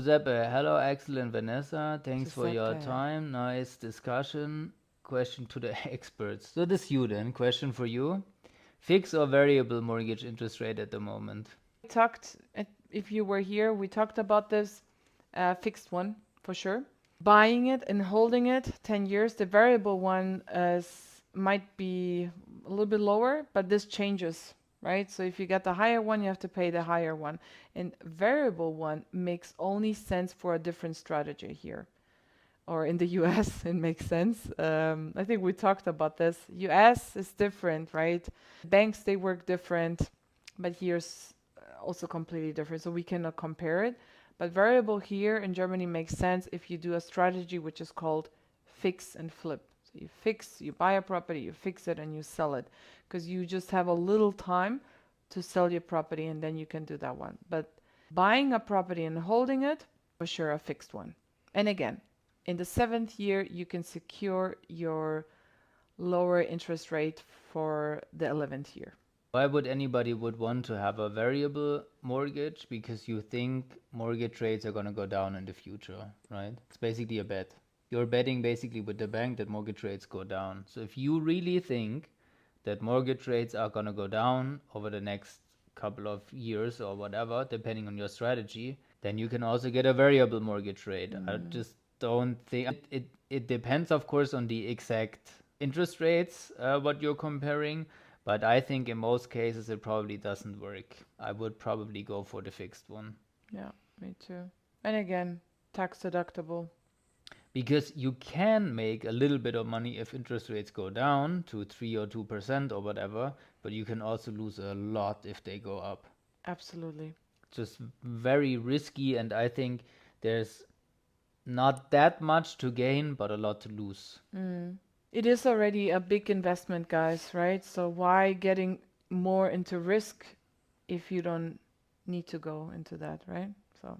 Giuseppe, hello Axel and Vanessa. Thanks for your Giuseppe. time. Nice discussion. Question to the experts. So this you then, question for you. Fixed or variable mortgage interest rate at the moment? If you were here, we talked about this fixed one for sure. Buying it and holding it 10 years, the variable one might be a little bit lower, but this changes, right? So if you get the higher one, you have to pay the higher one. And variable one makes only sense for a different strategy here. Or in the US, it makes sense. I think we talked about this. US is different, right? Banks, they work different, but here's also completely different. So we cannot compare it. But variable here in Germany makes sense if you do a strategy which is called fix and flip. So you fix, you buy a property, you fix it, and you sell it. Because you just have a little time to sell your property, and then you can do that one. But buying a property and holding it, for sure a fixed one. And again, in the 7th year, you can secure your lower interest rate for the 11th year. Why would anybody would want to have a variable mortgage? Because you think mortgage rates are going to go down in the future, right? It's basically a bet. You're betting basically with the bank that mortgage rates go down. So if you really think that mortgage rates are going to go down over the next couple of years or whatever, depending on your strategy, then you can also get a variable mortgage rate. I just don't think it depends, of course, on the exact interest rates what you're comparing, but I think in most cases it probably doesn't work. I would probably go for the fixed one. Yeah, me too. And again, tax deductible. Because you can make a little bit of money if interest rates go down to 3 or 2% or whatever, but you can also lose a lot if they go up. Absolutely. Just very risky, and I think there's not that much to gain, but a lot to lose. It is already a big investment, guys, right? So why getting more into risk if you don't need to go into that, right? So